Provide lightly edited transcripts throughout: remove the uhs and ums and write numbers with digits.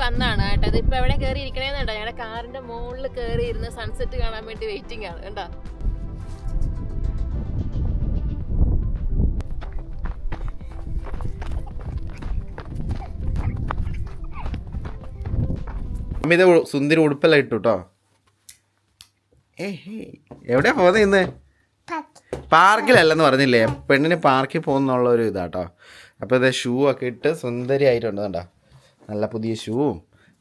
വന്നാണ് കേട്ടോ. അതിപ്പോ എവിടെ കയറി ഇരിക്കണേന്ന് കേട്ടോ. ഞങ്ങളുടെ കാറിന്റെ മുകളിൽ കയറി ഇരുന്ന് സൺസെറ്റ് കാണാൻ വേണ്ടി വെയിറ്റിംഗ് ആണ് കേട്ടോ. ഇത് സുന്ദരി ഉടുപ്പെല്ലാം ഇട്ടു കേട്ടോ. എവിടെയാ പോകുന്നത് ഇന്ന്? പാർക്കിലല്ലെന്ന് പറഞ്ഞില്ലേ, പെണ്ണിന് പാർക്കിൽ പോകുന്നുള്ള ഒരു ഇതാട്ടോ. അപ്പോൾ ഇത് ഷൂ ഒക്കെ ഇട്ട് സുന്ദരി ആയിട്ടുണ്ട് കേട്ടോ. നല്ല പുതിയ ഷൂവും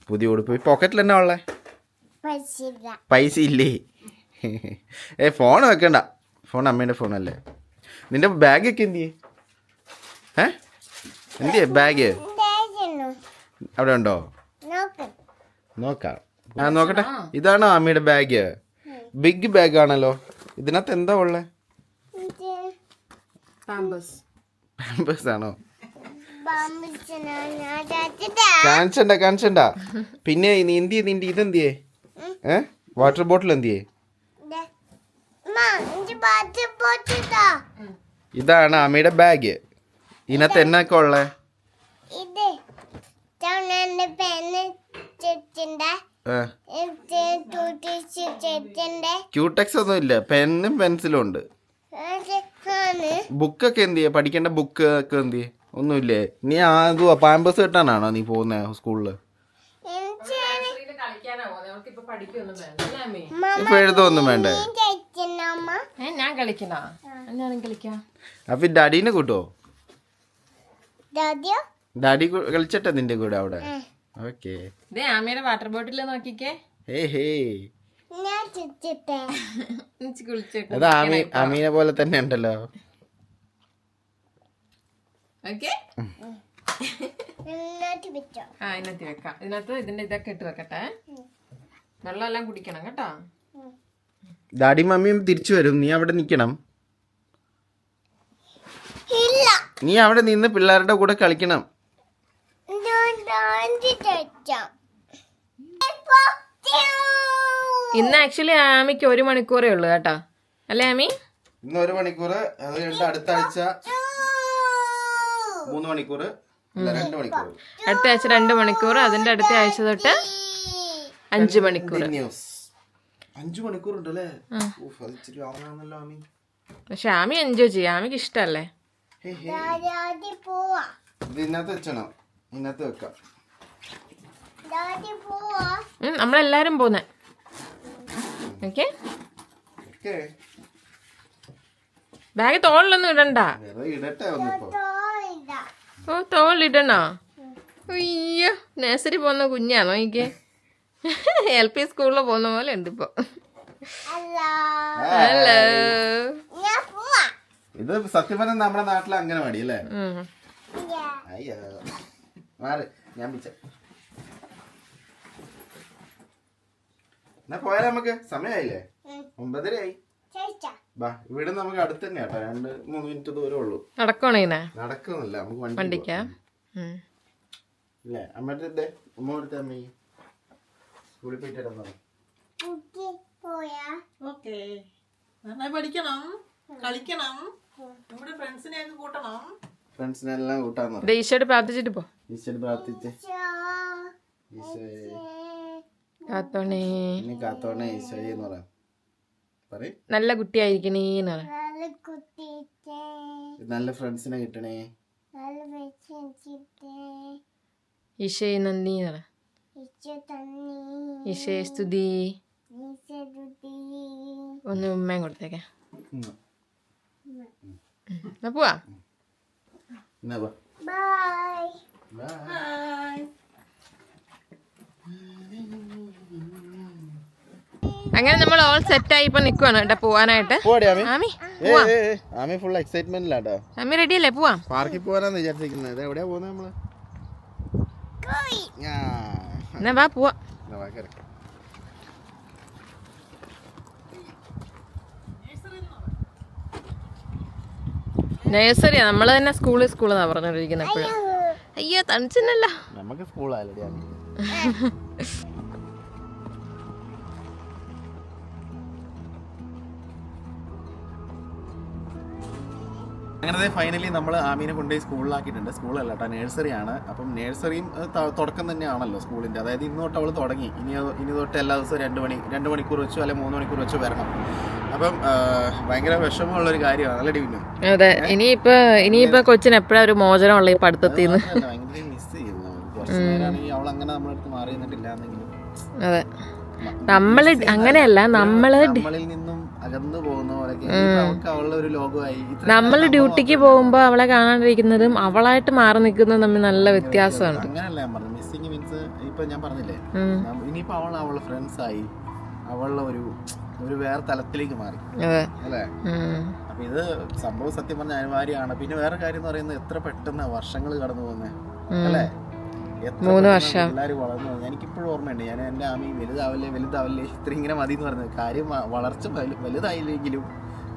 പുതിയ ഉടുപ്പ്. പോക്കറ്റിൽ എന്നാ ഉള്ളേ? പൈസ ഇല്ലേ? ഫോൺ വെക്കണ്ട, ഫോൺ അമ്മേൻ്റെ ഫോണല്ലേ. നിന്റെ ബാഗൊക്കെ എന്ത് ചെയ്യേ? എന്തിയേ ബാഗ്? അവിടെ ഉണ്ടോ? നോക്കാം. നോക്കട്ടെ. ഇതാണോ അമ്മയുടെ ബാഗ്? ബിഗ് ബാഗ് ആണല്ലോ. ഇതിനകത്ത് എന്താ ഉള്ളേ? പാമ്പേഴ്സ് ആണോ? കാണിച്ചണ്ട. പിന്നെ നിന്റെ ഇതെന്തിയേ? വാട്ടർ ബോട്ടിൽ എന്തിയേ? ഇതാണ് അമ്മയുടെ ബാഗ്. ഇതിനകത്ത് എന്നൊക്കെ ഉള്ളേ? ക്യൂടെക്സ് ഒന്നും ഇല്ല, പെന്നും പെൻസിലും ഉണ്ട്. ബുക്കൊക്കെ എന്ത് ചെയ്യാ? പഠിക്കേണ്ട ബുക്ക് ഒക്കെ എന്ത് ചെയ്യേ? ഒന്നുമില്ലേ? നീ അതുവാ പാമ്പേഴ്സ് കിട്ടാനാണോ നീ പോകുന്നേ സ്കൂളില്? ഇപ്പൊ എഴുതൊന്നും വേണ്ടേ? ഞാൻ കളിക്കണോ? അപ്പൊ ഡാഡീനെ കൂട്ടോ? ഡാഡി കളിച്ചട്ടെ നിന്റെ കൂടെ അവിടെ? ഓക്കേ. ആമയുടെ വാട്ടർ ബോട്ടിൽ നോക്കിക്കേ. അത് അമീനെ പോലെ തന്നെ ഉണ്ടല്ലോ. ഇതിനകത്ത് വെക്കാം. ഇതിന്റെ ഇതൊക്കെ ഇട്ട് വെക്കട്ടെ. വെള്ളം എല്ലാം കുടിക്കണം കേട്ടോ. ഡാഡി മമ്മിയും തിരിച്ചു വരും, നീ അവിടെ നിക്കണം. നീ അവിടെ നിന്ന് പിള്ളേരുടെ കൂടെ കളിക്കണം. ഇന്ന് ആക്ച്വലി ആമിക്ക് 1 മണിക്കൂറേ ഉള്ളു കേട്ടോ, അല്ലേ ആമി? ഇന്ന് 1 മണിക്കൂർ, അത് കഴിഞ്ഞിട്ട് അടുത്ത ആഴ്ച 3 മണിക്കൂർ, 2 മണിക്കൂർ. അടുത്ത ആഴ്ച 2 മണിക്കൂർ, അതിന്റെ അടുത്ത ആഴ്ച തൊട്ട് 5 മണിക്കൂർ. 5 മണിക്കൂർ ഉണ്ടല്ലേ? പക്ഷെ ആമി എൻജോയ് ചെയ്യാം, ആമിക്ക് ഇഷ്ടല്ലേ. ഇതിനകത്ത് വെച്ചണോ? ഇതിനകത്ത് വെക്കാം. നമ്മളെല്ലാരും പോന്നെ. ഓക്കെ, ബാഗ് തോളിലൊന്നും ഇടണ്ട. ഓ, തോളിലിടണോ? അയ്യോ, നഴ്സറി പോകുന്ന കുഞ്ഞാണോ? എനിക്ക് LP സ്കൂളിൽ പോകുന്ന പോലെ ഉണ്ട് ഇപ്പൊ. ഹലോ. ഇത് സത്യം പറഞ്ഞാൽ നമ്മുടെ നാട്ടിലെ അംഗനവാടി അല്ലേ? അയ്യോ മാറി, ഞാൻ പിടിച്ച. എന്നാ പോയാലേ, നമുക്ക് സമയമായില്ലേ? 9:30 ബാ, ഇവിടെ നമുക്ക് അടുത്ത് തന്നെ കേട്ടോ, 2-3 മിനിറ്റ് ദൂരേ ഉള്ളൂ. നടക്കണേനാ? നടക്കുന്നില്ല, നമുക്ക് വണ്ടിക്കാ ഇല്ലേ? അമ്മയുടെ ഉമ്മ എടുത്ത അമ്മ സ്കൂളിൽ പോയിട്ട് പഠിക്കണം, കളിക്കണം, നമ്മുടെ ഫ്രണ്ട്സിനെയൊക്കെ കൂട്ടണം. ഫ്രണ്ട്സിനെല്ലാം കൂട്ടാന്ന് ഈശോയോട് പ്രാർത്ഥിച്ചിട്ട് പോ. ഈശോയോട് പ്രാർത്ഥിച്ച്, കാത്തോണേ കാത്തോണേ ഈശോയെ എന്ന് പറയാം. നല്ല കുട്ടിയായിരിക്കണേന്ന് പറ. നല്ല ഫ്രണ്ട്സിനെ കിട്ടണേ. ഈശോയെ നന്ദി പറ. ഈശോയെ സ്തുതി. ഒന്ന് ഉമ്മയും കൊടുത്തേക്കെ. പോവാ. അങ്ങനെ നമ്മൾ ഓൾ സെറ്റായി ഇപ്പൊ നിക്കുവാണ് കേട്ടോ പോവാനായിട്ട്. ആമി ഫുൾ എക്സൈറ്റ്മെന്റിലാട്ടോ. ആമി റെഡി അല്ലേ? പോവാം. പാർക്കിൽ പോകാനാന്ന് വിചാരിച്ചിരിക്കുന്നത്. എവിടെയാ പോകുന്നത് നമ്മള്? എന്നാ വാ പോവാ. നഴ്സറിയാ, നമ്മള് തന്നെ സ്കൂളെന്നാ പറഞ്ഞോണ്ടിരിക്കുന്നത് എപ്പോഴും. അയ്യോ തണിച്ചെന്നല്ല, നമുക്ക് സ്കൂളായാലോ. അങ്ങനെ ഫൈനലി നമ്മൾ ആമീനെ കൊണ്ടുപോയി സ്കൂളിലാക്കിയിട്ടുണ്ട്. സ്കൂളല്ല കേട്ടോ, നേഴ്സറിയാണ്. അപ്പം നേഴ്സറിയും തുടക്കം തന്നെയാണല്ലോ സ്കൂളിൻ്റെ. അതായത് ഇന്ന് തൊട്ട് അവൾ തുടങ്ങി. ഇനി തൊട്ട് എല്ലാ ദിവസവും 2 മണിക്കൂർ വെച്ചോ അല്ലെങ്കിൽ 3 മണിക്കൂർ വെച്ചോ വരണം. അപ്പം ഭയങ്കര വിഷമമുള്ളൊരു കാര്യമാണ് അല്ലേ ഡിവിന്? അതെ, ഇനിയിപ്പോ കൊച്ചിന് എപ്പോഴാ ഒരു മോചനമുള്ള ഈ പഠിത്തത്തിൽ നിന്ന്. ഭയങ്കര മിസ് ചെയ്യുന്നു. കുറച്ച് നേരമാണെങ്കിൽ അവൾ അങ്ങനെ നമ്മളടുത്ത് മാറി നിന്നിട്ടില്ല എന്നെങ്കിലും. അതെ, അങ്ങനെയല്ല, നമ്മളിൽ നിന്നും അകന്നു പോകുന്ന പോലെയൊക്കെ അവൾക്ക് അവളുടെ ഒരു ലോകമായി. നമ്മൾ ഡ്യൂട്ടിക്ക് പോകുമ്പോ അവളെ കാണാണ്ടിരിക്കുന്നതും അവളായിട്ട് മാറി നിൽക്കുന്നതും തമ്മിൽ നല്ല വ്യത്യാസമുണ്ട്. അങ്ങനെയല്ല ഞാൻ പറഞ്ഞു. മിസ്സിങ് മീൻസ് ഇപ്പൊ ഞാൻ പറഞ്ഞില്ലേ, ഇനിയിപ്പോ അവളുടെ ഫ്രണ്ട്സ് ആയി, അവളുടെ ഒരു വേറെ തലത്തിലേക്ക് മാറി അല്ലേ. അപ്പൊ ഇത് സംഭവം സത്യം പറഞ്ഞ അനിവാര്യമാണ്. പിന്നെ വേറെ കാര്യം എന്ന് പറയുന്നത് എത്ര പെട്ടെന്ന് വർഷങ്ങൾ കടന്നു പോകുന്നത് അല്ലേ. 3 വർഷം എല്ലാവരും വളർന്നു. എനിക്കിപ്പോഴും ഓർമ്മയുണ്ട്, ഞാൻ എൻ്റെ ആമി വലുതാവല്ലേ ഇത്ര ഇങ്ങനെ മതി എന്ന് പറഞ്ഞത്. കാര്യം വളർച്ച വലുതായില്ലെങ്കിലും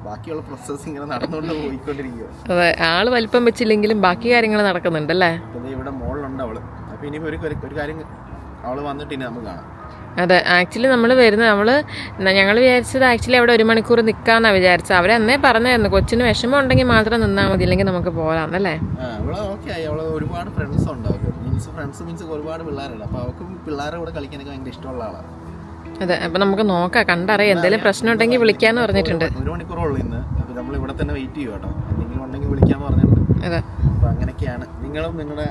ബാക്കിയുള്ള പ്രോസസ് ഇങ്ങനെ നടന്നുകൊണ്ട് പോയിക്കൊണ്ടിരിക്കുക. അതെ, ആള് വലിപ്പം വെച്ചില്ലെങ്കിലും ബാക്കി കാര്യങ്ങൾ നടക്കുന്നുണ്ടല്ലേ. ഇവിടെ മോളിലുണ്ട് അവള്. അപ്പൊ ഇനി ഒരു കാര്യം അവള് വന്നിട്ട് ഇനി നമുക്ക് കാണാം. അതെ, ആക്ച്വലി ഞങ്ങൾ വിചാരിച്ചത് ആക്ച്വലി അവിടെ 1 മണിക്കൂർ നിൽക്കാന്നാ വിചാരിച്ചത്. അവരന്നേ പറഞ്ഞായിരുന്നു കൊച്ചിന് വിഷമം ഉണ്ടെങ്കിൽ മാത്രം നിന്നാൽ മതി, ഇല്ലെങ്കിൽ നമുക്ക് പോരാന്നല്ലേ. അവള് ഓക്കെ ആയി. അവള് ഒരുപാട് ഫ്രണ്ട്സ് ഉണ്ട് അവർക്ക്. ഫ്രണ്ട്സ് ഒരുപാട് പിള്ളേരുണ്ട്. അപ്പൊ അവർക്കും പിള്ളേരുടെ കൂടെ കളിക്കാനൊക്കെ ഭയങ്കര ഇഷ്ടമുള്ള ആളാണ്. അതെ, അപ്പൊ നമുക്ക് നോക്കാം, കണ്ടറിയാം. എന്തെങ്കിലും പ്രശ്നം ഉണ്ടെങ്കിൽ വിളിക്കാന്ന് പറഞ്ഞിട്ടുണ്ട്. 1 മണിക്കൂറുള്ളൂ ഇന്ന്. അപ്പൊ നമ്മൾ ഇവിടെ തന്നെ വെയിറ്റ് ചെയ്യും കേട്ടോ. എന്തെങ്കിലും ഉണ്ടെങ്കിൽ വിളിക്കാന്ന് പറഞ്ഞിട്ടുണ്ട്. അതെ, അപ്പൊ അങ്ങനെയൊക്കെയാണ്. നിങ്ങളും നിങ്ങളുടെ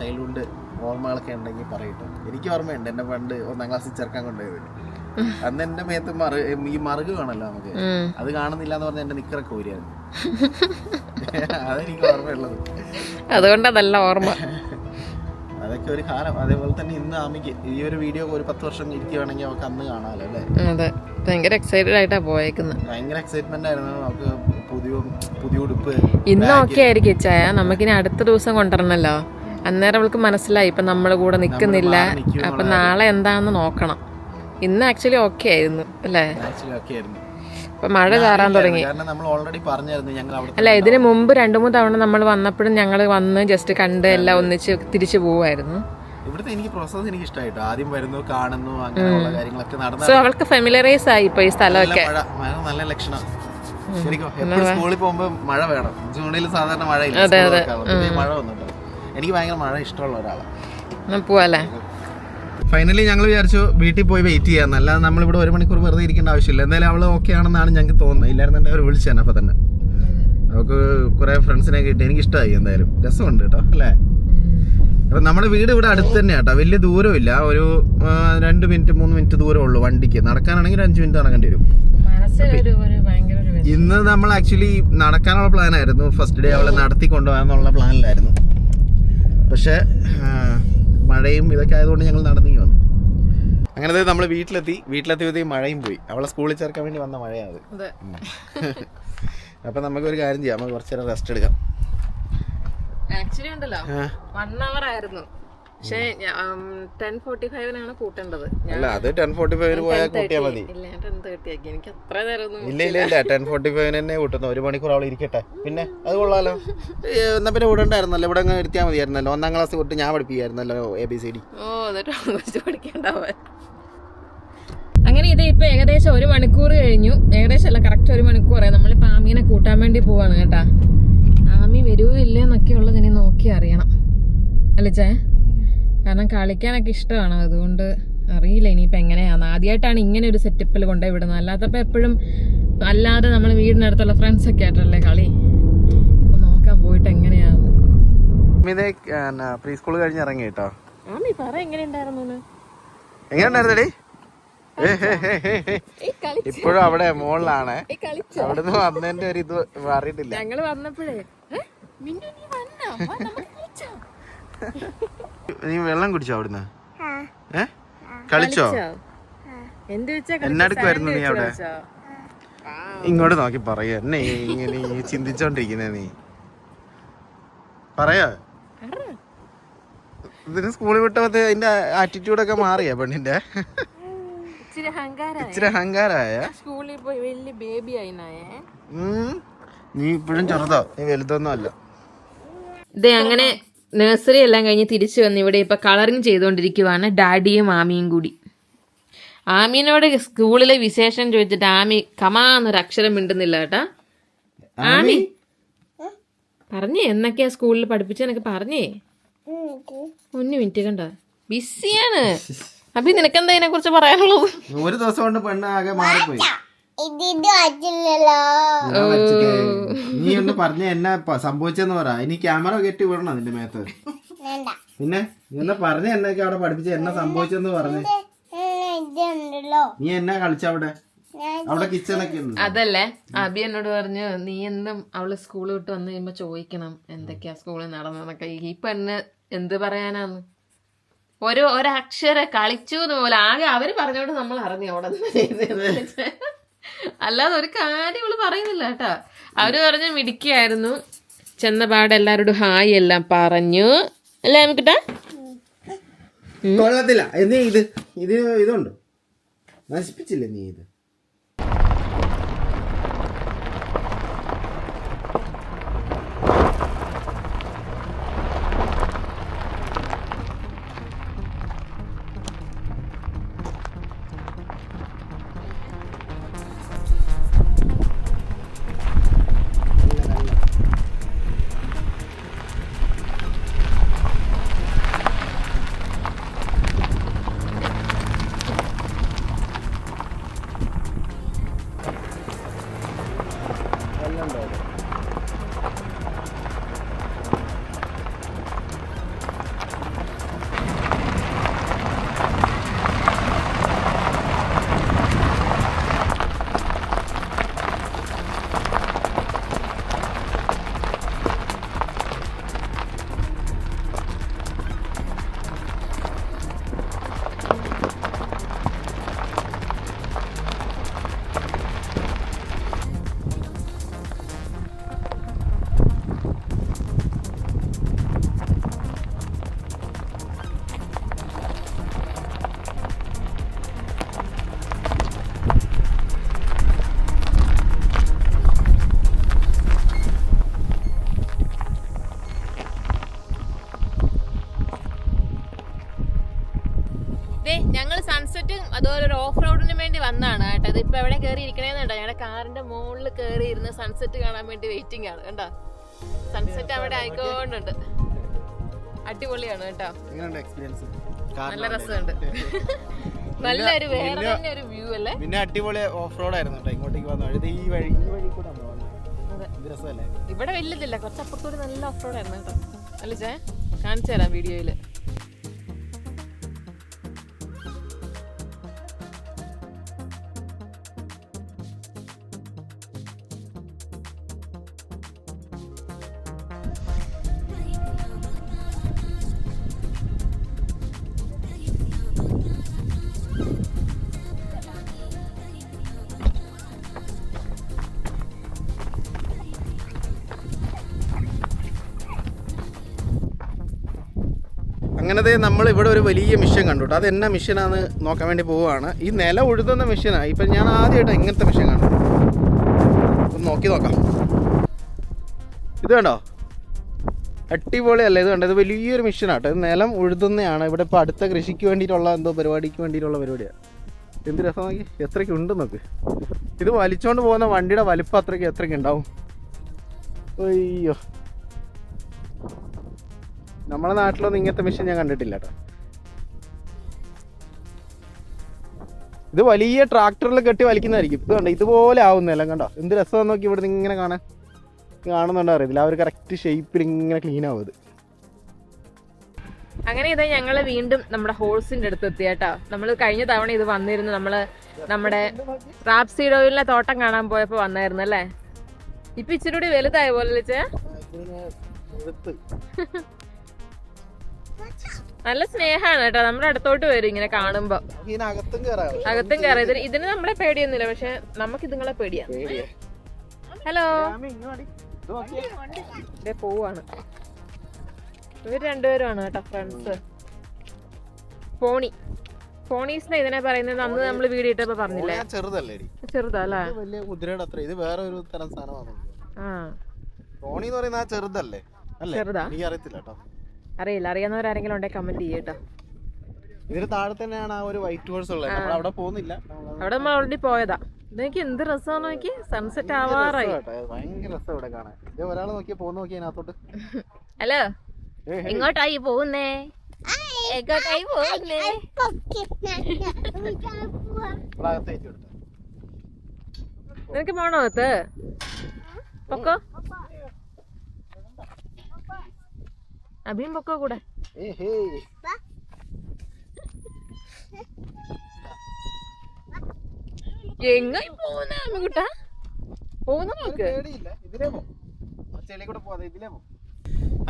ചൈൽഡ്ഹുഡ് ഓർമ്മകളൊക്കെ ഉണ്ടെങ്കിൽ പറയട്ടോ. എനിക്ക് ഓർമ്മയുണ്ട് എന്നെ പണ്ട് 1ാം ക്ലാസ്സിൽ ചേർക്കാൻ കൊണ്ടുപോയത്. അന്ന് എന്റെ മേത്ത് ഈ മറുക് കാണല്ലോ നമുക്ക്, അത് കാണുന്നില്ല എന്ന് പറഞ്ഞ എന്റെ നിക്കറൊക്കെ ഊരിയായിരുന്നു. അതെനിക്ക് ഓർമ്മയുള്ളത്. അതുകൊണ്ട് അതല്ല ഓർമ്മ. അതൊക്കെ ഒരു കാലം. അതേപോലെ തന്നെ ഇന്ന് ആമിക്ക് ഈ ഒരു വീഡിയോ ഒരു 10 വർഷം ഇരിക്കുകയാണെങ്കിൽ അവർക്ക് അന്ന് കാണാമല്ലോ അല്ലേ. അതെ, ഭയങ്കര എക്സൈറ്റഡ് ആയിട്ടാ പോയേക്കുന്നത്. ഭയങ്കര എക്സൈറ്റ്മെന്റ് ആയിരുന്നു. അവർക്ക് പുതിയ ഉടുപ്പ് ഇന്ന് ഓക്കെ ആയിരിക്കും ചായ. നമുക്കിനി അടുത്ത ദിവസം കൊണ്ടുവരണല്ലോ. അന്നേരം അവൾക്ക് മനസ്സിലായി ഇപ്പൊ നമ്മളെ കൂടെ നിക്കുന്നില്ല, അപ്പൊ നാളെ എന്താന്ന് നോക്കണം. ഇന്ന് ആക്ച്വലി ഓക്കെ ആയിരുന്നു അല്ലേ. ഇപ്പൊ മഴ ചാറാൻ തുടങ്ങി. അല്ല, ഇതിന് മുമ്പ് 2-3 തവണ നമ്മൾ വന്നപ്പോഴും ഞങ്ങൾ വന്ന് ജസ്റ്റ് കണ്ട് എല്ലാം ഒന്നിച്ച് തിരിച്ചു പോവായിരുന്നു. ഇവിടുത്തെ എനിക്ക് പ്രോസസ് എനിക്ക് ഇഷ്ടമായിട്ടോ. ആദ്യം വരുന്നു, കാണുന്നു, അങ്ങനെയുള്ള കാര്യങ്ങളൊക്കെ നടന്നു. സോ അവൾക്ക് ഫെമിലറൈസ് ആയി ഇപ്പൊ ഈ സ്ഥലമൊക്കെ. നല്ല ലക്ഷണം. സ്കൂളിൽ പോകുമ്പോ മഴ വേണം. ജൂണിൽ സാധാരണ മഴയില്ല, മഴ വന്നിട്ട് എനിക്ക് ഭയങ്കര മഴ ഇഷ്ടമുള്ള ഒരാളാണ്. പോവാല്ലേ. ഫൈനലി ഞങ്ങൾ വിചാരിച്ചു വീട്ടിൽ പോയി വെയിറ്റ് ചെയ്യാന്ന്. അല്ലാതെ നമ്മളിവിടെ 1 മണിക്കൂർ വെറുതെ ഇരിക്കേണ്ട ആവശ്യമില്ല. എന്തായാലും അവള് ഓക്കെ ആണെന്നാണ് ഞങ്ങൾക്ക് തോന്നുന്നത്. ഇല്ലായിരുന്നുണ്ടെങ്കിൽ അവർ വിളിച്ചേനെ. അപ്പൊ തന്നെ അവൾക്ക് കുറെ ഫ്രണ്ട്സിനെ കിട്ടി. എനിക്ക് ഇഷ്ടമായി. എന്തായാലും രസമുണ്ട് കേട്ടോ അല്ലേ. അപ്പൊ നമ്മുടെ വീട് ഇവിടെ അടുത്ത് തന്നെയാണ് കേട്ടോ. വലിയ ദൂരമില്ല. ഒരു 2 മിനിറ്റ് 3 മിനിറ്റ് ദൂരം ഉള്ളൂ വണ്ടിക്ക്. നടക്കാനാണെങ്കിൽ 5 മിനിറ്റ് നടക്കേണ്ടി വരും. ഇന്ന് നമ്മൾ ആക്ച്വലി നടക്കാനുള്ള പ്ലാനായിരുന്നു. ഫസ്റ്റ് ഡേ അവളെ നടത്തി കൊണ്ടുപോകാന്നുള്ള പ്ലാനിലായിരുന്നു. പക്ഷെ മഴയും ഇതൊക്കെ ആയതുകൊണ്ട് ഞങ്ങൾ നടന്നു വന്നു. അങ്ങനെ നമ്മൾ വീട്ടിലെത്തിയപ്പോഴത്തേക്ക് മഴയും പോയി. അവളെ സ്കൂളിൽ ചേർക്കാൻ വേണ്ടി വന്ന മഴയാണ് അത്. അപ്പൊ നമുക്കൊരു കാര്യം ചെയ്യാം, നമുക്ക് കുറച്ചു നേരം റെസ്റ്റ് എടുക്കാം. ആക്ച്വലി ഉണ്ടല്ലോ 1 hour ആയിരുന്നു. പക്ഷേ 10:45 കൂട്ടേണ്ടത്. അല്ല, അത് 10:45 പോയാൽ കൂട്ടിയാൽ മതി. എനിക്ക് അത്ര നേരം ഇല്ല 10:45 തന്നെ കൂട്ടുന്നു. 1 മണിക്കൂർ അവൾ ഇരിക്കട്ടെ. പിന്നെ അത് കൊള്ളാലോ. എന്നാ പിന്നെ ഇവിടെ ഉണ്ടായിരുന്നല്ലോ, ഇവിടെ അങ്ങ് ഇരുത്തിയാൽ മതിയായിരുന്നല്ലോ. 1ാം ക്ലാസ് തൊട്ട് ഞാൻ പഠിപ്പിക്കായിരുന്നല്ലോ ABCD. എന്നിട്ട് പഠിക്കേണ്ടാവാൻ. അങ്ങനെ ഇത് ഇപ്പൊ ഏകദേശം 1 മണിക്കൂർ കഴിഞ്ഞു. ഏകദേശം അല്ല, കറക്റ്റ് 1 മണിക്കൂർ. നമ്മളിപ്പോ ആമീനെ കൂട്ടാൻ വേണ്ടി പോവാണ് കേട്ടാ. ആമി വരുവോ ഇല്ലേ എന്നൊക്കെ ഉള്ളത് ഇനി നോക്കി അറിയണം അല്ലേ ചേ. കാരണം കളിക്കാനൊക്കെ ഇഷ്ടമാണ്. അതുകൊണ്ട് അറിയില്ല ഇനിയിപ്പോൾ എങ്ങനെയാണ്. ആദ്യമായിട്ടാണ് ഇങ്ങനെ ഒരു സെറ്റപ്പിൽ കൊണ്ടുപോയി വിടുന്നത്. അല്ലാത്തപ്പോൾ എപ്പോഴും അല്ലാതെ നമ്മൾ വീടിനടുത്തുള്ള ഫ്രണ്ട്സൊക്കെ ആയിട്ടല്ലേ കളി. അപ്പോൾ നോക്കാൻ പോയിട്ട് എങ്ങനെയാണ്. പ്രീ സ്കൂൾ കഴിഞ്ഞ് ഇറങ്ങി കേട്ടോ. ആമി പറ എങ്ങനെയുണ്ടായിരുന്നു. എങ്ങനെയുണ്ടായിരുന്നടി? ഇപ്പോഴും അവിടെ മോളിലാണ്. അവിടുന്ന് വന്നതിന്റെ ഒരു ഇത് അറിയിട്ടില്ല. ഞങ്ങള് വന്നപ്പോഴേ നീ വെള്ളം കുടിച്ചോ അവിടുന്ന്? കളിച്ചോ? എന്നാടുക്കുമായിരുന്നു നീ അവിടെ? ഇങ്ങോട്ട് നോക്കി പറയാ. എന്നെ ഇങ്ങനെ ചിന്തിച്ചോണ്ടിരിക്കുന്നേ നീ പറയാ. ഇതിന് സ്കൂളിൽ വിട്ടപ്പോ അതിന്റെ ആറ്റിറ്റ്യൂഡൊക്കെ മാറിയാ പെണ്ണിന്റെ? ഇച്ചിരി അഹങ്കാരായ. സ്കൂളിൽ പോയി വലിയ ബേബി ആയി. നീ ഇപ്പോഴും ചെറുതോ, നീ വലുതൊന്നും അല്ല. ഇതേ അങ്ങനെ നഴ്സറി എല്ലാം കഴിഞ്ഞ് തിരിച്ചു വന്ന് ഇവിടെ ഇപ്പൊ കളറിങ് ചെയ്തുകൊണ്ടിരിക്കുവാണ് ഡാഡിയും ആമിയും കൂടി. ആമീനോട് സ്കൂളിലെ വിശേഷം ചോദിച്ചിട്ട് ആമി കമാന്നൊരു അക്ഷരം മിണ്ടുന്നില്ല കേട്ടാ. ആമി പറഞ്ഞേ എന്നൊക്കെയാ സ്കൂളിൽ പഠിപ്പിച്ചെന്നൊക്കെ പറഞ്ഞേ. 1 മിനിറ്റ് കണ്ട ബിസിയാണ്. അഭി നിനക്കെന്താ ഇതിനെ കുറിച്ച് പറയാനുള്ളത്? ഒരു ദിവസം കൊണ്ട് പെണ്ണ് ആകെ മാറിപ്പോയി. നീ ഒന്ന് പറഞ്ഞ എന്നാ സംഭവിച്ചെന്ന് പറ. ഇനി ക്യാമറ കെട്ടി വിടണം നിന്റെ മേത്ത്. പിന്നെ നീ എന്നാ പറഞ്ഞ എന്നൊക്കെ അവിടെ പഠിപ്പിച്ച എന്നാ സംഭവിച്ചെന്ന് പറഞ്ഞേ. നീ എന്നാ കളിച്ചവിടെ? അവിടെ കിച്ചണൊക്കെ ഉണ്ട്. അതല്ലേ അബി എന്നോട് പറഞ്ഞു നീ എന്തും അവള് സ്കൂളിൽ വിട്ട് വന്നു കഴിയുമ്പോ ചോദിക്കണം എന്തൊക്കെയാ സ്കൂളിൽ നടന്നതൊക്കെ. ഈ പെണ്ണ് എന്ത് പറയാനാന്ന് ഒരക്ഷരം കളിച്ചു പോലെ ആകെ അവര് പറഞ്ഞോണ്ട് നമ്മൾ അറിഞ്ഞു അവിടെ നിന്ന്. അല്ലാതെ ഒരു കാര്യം അവള് പറയുന്നില്ല കേട്ടാ. അവര് പറഞ്ഞ മിടുക്കിയായിരുന്നു. ചെന്ന പാടെ എല്ലാരോടും ഹായ് എല്ലാം പറഞ്ഞു അല്ലേ നമുക്കിട്ടാ. കൊള്ളത്തില്ല. നീ ഇതുണ്ട് നശിപ്പിച്ചില്ലേ നീ ഇത്? ഞങ്ങള് സൺസെറ്റും അതുപോലെ ഒരു ഓഫ് റോഡിന് വേണ്ടി വന്നാണ് കേട്ടോ. ഇത് ഇപ്പൊ എവിടെ കയറി ഇരിക്കണേന്ന് കേട്ടോ. ഞങ്ങളുടെ കാറിന്റെ മുകളിൽ കയറി ഇരുന്ന് സൺസെറ്റ് കാണാൻ വേണ്ടി വെയിറ്റിംഗ് ആണ് കേട്ടോ. സൺസെറ്റ് അവിടെ ആയിക്കോണ്ടുണ്ട്. അടിപൊളിയാണ് കേട്ടോ. നല്ല രസമുണ്ട്. നല്ലൊരു വേറെ തന്നെ ഒരു വ്യൂ അല്ലേ. പിന്നെ അടിപൊളി ഓഫ് റോഡ് ആയിരുന്നു കേട്ടോ. ഇങ്ങോട്ടേക്ക് വന്നു ഈ വഴി കൂടെ രസമല്ലേ. ഇവിടെ വലിയതില്ല, കുറച്ചപ്പുറത്തോട് നല്ല ഓഫ് റോഡ് ആയിരുന്നു കേട്ടോ. അല്ലേ ചേ കാണിച്ചു തരാം വീഡിയോയില്. അങ്ങനത്തെ നമ്മൾ ഇവിടെ ഒരു വലിയ മിഷൻ കണ്ടു. അത് എന്നാ മിഷനാന്ന് നോക്കാൻ വേണ്ടി പോവുകയാണ്. ഈ നില ഉഴുതുന്ന മിഷനാണ്. ഇപ്പം ഞാൻ ആദ്യമായിട്ടാണ് ഇങ്ങനത്തെ മിഷൻ കാണുന്നത്. ഒന്ന് നോക്കി നോക്കാം. ഇത് കണ്ടോ, അടിപൊളിയല്ലേ. ഇത് കണ്ടോ, ഇത് വലിയൊരു മിഷനാട്ടോ. ഇത് നിലം ഉഴുതുന്നതാണ്. ഇവിടെ ഇപ്പോൾ അടുത്ത കൃഷിക്ക് വേണ്ടിയിട്ടുള്ള എന്തോ പരിപാടിക്ക് വേണ്ടിയിട്ടുള്ള പരിപാടിയാണ്. എന്ത് രസം നോക്കി, എത്രയ്ക്ക് ഉണ്ട് നോക്ക്. ഇത് വലിച്ചോണ്ട് പോകുന്ന വണ്ടിയുടെ വലിപ്പം എത്രയ്ക്ക് ഉണ്ടാവും. അയ്യോ, നമ്മളെ നാട്ടിലൊന്നും ഇങ്ങനത്തെ മെഷീൻ ഞാൻ കണ്ടിട്ടില്ല കേട്ടോ. ഇത് വലിയ ട്രാക്ടറിൽ കെട്ടി വലിക്കുന്നതായിരിക്കും. ഇത് കണ്ടോ, ഇതുപോലെ ആവുന്നതല്ല. കണ്ടോ എന്ത് രസമാണെന്ന് നോക്കി. ഇവിടെ നിന്ന് ഇങ്ങനെ കാണുന്നുണ്ടോ അറിയത്തില്ല. ആ ഒരു കറക്റ്റ് ഷേപ്പിൽ ഇങ്ങനെ ക്ലീൻ ആവും ഇത്. അങ്ങനെ ഇത് ഞങ്ങള് വീണ്ടും നമ്മുടെ ഹോൾസിന്റെ അടുത്ത് എത്തി കേട്ടോ. നമ്മൾ കഴിഞ്ഞ തവണ ഇത് വന്നിരുന്നു. നമ്മുടെ റാപ്സീഡ് ഓയിലിന്റെ തോട്ടം കാണാൻ പോയപ്പോ വന്നായിരുന്നു അല്ലേ. ഇപ്പൊ ഇച്ചിരി കൂടി വലുതായ പോലെ വെച്ചേ. നല്ല സ്നേഹാണ് കേട്ടോ. നമ്മുടെ അടുത്തോട്ട് വരും ഇങ്ങനെ കാണുമ്പോ. അകത്തും കയറാം. ഇതിന് നമ്മളെ പേടിയൊന്നുമില്ല, പക്ഷെ നമുക്ക് ഇതുങ്ങളെ പേടിയാ. ഹലോ, പോവാണ്. ഇവര് രണ്ടുപേരുമാണ് കേട്ടോ ഫ്രണ്ട്സ്. പോണീസിനെ ഇതിനെ പറയുന്നത് അന്ന് നമ്മള് വീഡിയോ ഇട്ടപ്പോ പറഞ്ഞില്ലേ. ചെറുതല്ലേ. ചെറുതാ. അറിയില്ല, അറിയാവുന്നവരാരെങ്കിലും ഉണ്ടെങ്കിൽ കമന്റ് ചെയ്യട്ടോ. ഇതിന് താഴെ തന്നെയാണ് ആ ഒരു വൈറ്റ് ഹോഴ്സ് ഉള്ളത്. നമ്മൾ അവിടെ പോകുന്നില്ല. അവിടെ നമ്മൾ ഓൾറെഡി പോയതാ. ഇതൊക്കെ എന്ത് രസമാണ് നോക്കി, സൺസെറ്റ് ആവാറായി. ഭയങ്കര രസം ഇവിടെ കാണാൻ. ഇത് ഒരാൾ നോക്കിയാ പോകുന്ന നോക്കിയാ അതിനകത്തോട്ട്. ഹലോ, എങ്ങോട്ടായി പോകുന്നേ? എങ്ങോട്ടായി പോകുന്നേ? നിനക്ക് പോണോ അകത്ത്? പൊക്കോ, അഭിയും പൊക്കോ കൂടെ. എങ്ങായി പോകുന്ന അമ്മിക്കുട്ടാ? പോകുന്ന നോക്ക്.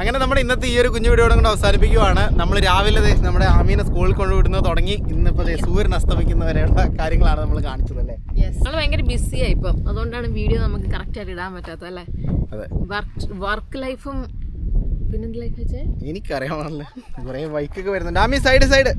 അങ്ങനെ നമ്മുടെ ഇന്നത്തെ ഈ ഒരു കുഞ്ഞു വീഡിയോ കൊണ്ട് അവസാനിപ്പിക്കുവാണ്. നമ്മൾ രാവിലെ നമ്മുടെ ആമീനെ സ്കൂളിൽ കൊണ്ടുവിടുന്നത് തുടങ്ങി ഇന്നിപ്പോ സൂര്യൻ അസ്തമിക്കുന്ന വരെയുള്ള കാര്യങ്ങളാണ് നമ്മൾ കാണിച്ചത് അല്ലേ. നമ്മൾ ഭയങ്കര ബിസിയായി ഇപ്പം, അതുകൊണ്ടാണ് വീഡിയോ നമുക്ക് കറക്റ്റ് ആയിട്ട് ഇടാൻ പറ്റാത്തത് അല്ലേ. അതെ, വർക്ക് ലൈഫും പിന്നെന്ത് ലൈഫ് വെച്ചേ എനിക്കറിയാമല്ലേ. കുറെ ബൈക്കൊക്കെ വരുന്നുണ്ട്. ആമി സൈഡ്